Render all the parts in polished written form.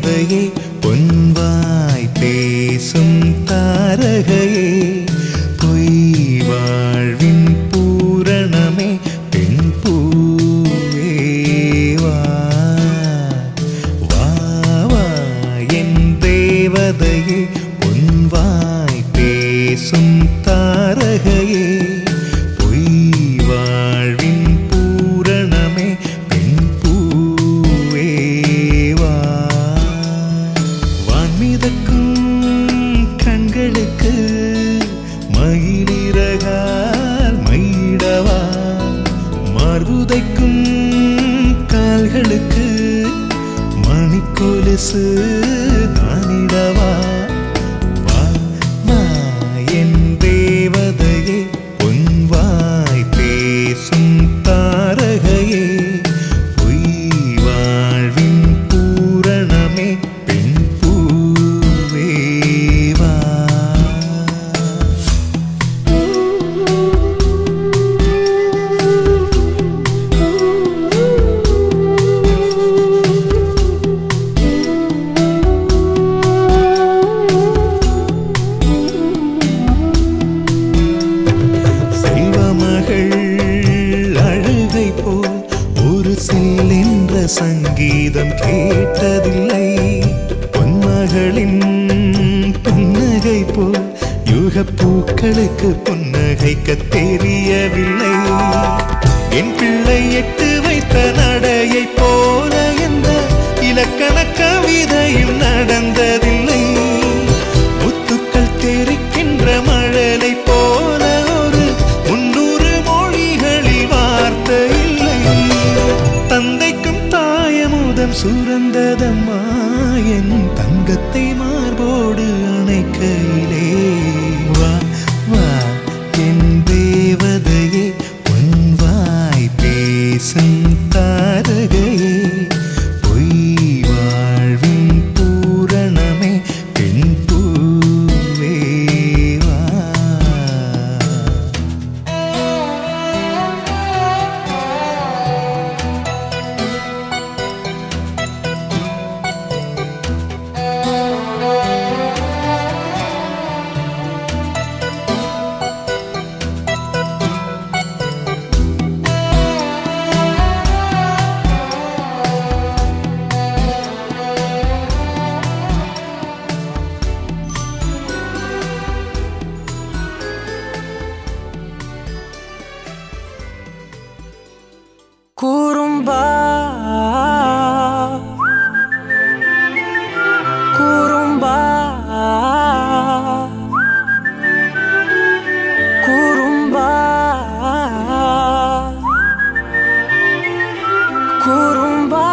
தேவதையே பொன்வாய் பேசும் தாரகையே பொய் வாழ்வின் பூரணமே பெண் பூவே வா வா வா என் தேவதையே பொன்வாய் பேசும் தாரகையே பொய் வாழ்வின் பூரணமே பெண் பூவே வா வான்மிதக்கும் கண்களுக்கு மயிலிறகால் மயிடவா மார்புதைக்கும் கால்களுக்கு மணிக்கொலுசு நானிடவா வா வா என் தேவதையே பொன்வாய் பேசும் தாரகையே பொய் வாழ்வின் பூரணமே பெண் பூவே வா சங்கீதம் கேட்டதில்லை பொன்மகளின் புன்னகை போல் யுகப்பூக்களுக்கு புன்னகைக்க தெரியவில்லை என் பிள்ளை எட்டு வைத்த நடையை போல என்ற இலக்கண கவிதையும் நடந்ததில்லை முத்துக்கள் தெரிக்கின்ற மழலை போல ஒரு 300 மொழிகளில் வார்த்தை இல்லை தந்தைக்கும் தாயமுதம் சுரந்ததம்மா என் தங்கத்தை மார்போடு அணைக்கையிலே வா வா என் தேவதையே பொன்வாய் பேசும் தாரகையே பொய் வாழ்வின் பூரணமே பெண் பூவே வா குறும்பா குறும்பா குறும்பா குறும்பா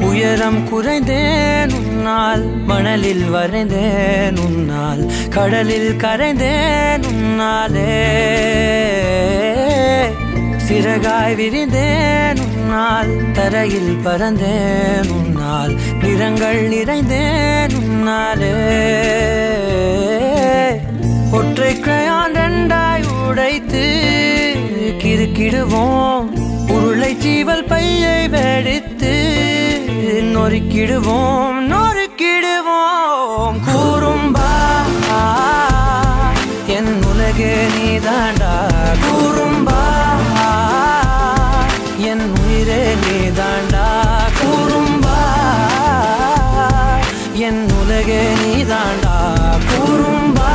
உயரம் குறைந்தேன் உன்னால் மணலில் வரைந்தேன் உன்னால் கடலில் கரைந்தேன் உன்னாலே சிறகாய் விரிந்தேன் உன்னால் தரையில் பறந்தேன் உன்னால் நிறங்கள் நிறைந்தேன் உன்னாலே ஒற்றை கிரையான் ரெண்டாய் உடைத்து கிறுக்கிடுவோம் உருளை சீவல் பையை வெடித்து நொறுக்கிடுவோம் நொறுக்கிடுவோம் குறும்பா என் உலகே நீதாண்டா குறும்பா என் உயிரே நீதாண்டா குறும்பா என் உலகே நீதாண்டா குறும்பா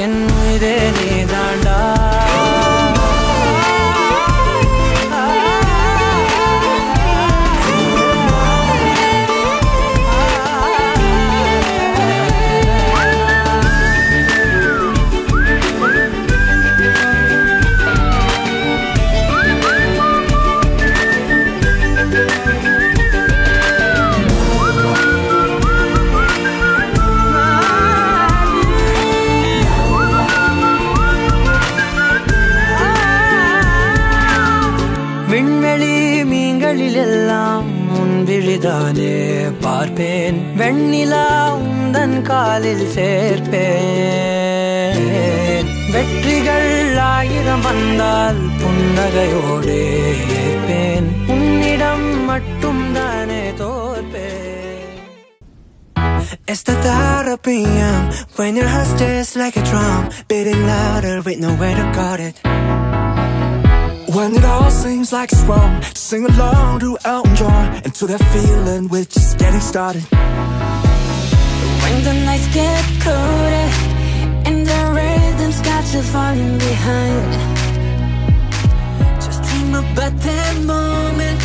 என் உயிரே நீதாண்டா விழிதானே பார்ப்பேன் வெண்ணிலா உந்தன் காலில் சேர்ப்பேன் வெற்றிகள் 1000 வந்தால் புன்னகையோடு ஏற்பேன் உன்னிடம் மட்டும் தானே தோற்பேன் It's the thought of PM when your heart stays like a drum, beating louder with nowhere to guard it. When it all seems like it's wrong, sing along to Elton John and to that feeling we're just getting started. When the nights get colder and the rhythm's got you falling behind, Just dream about that moment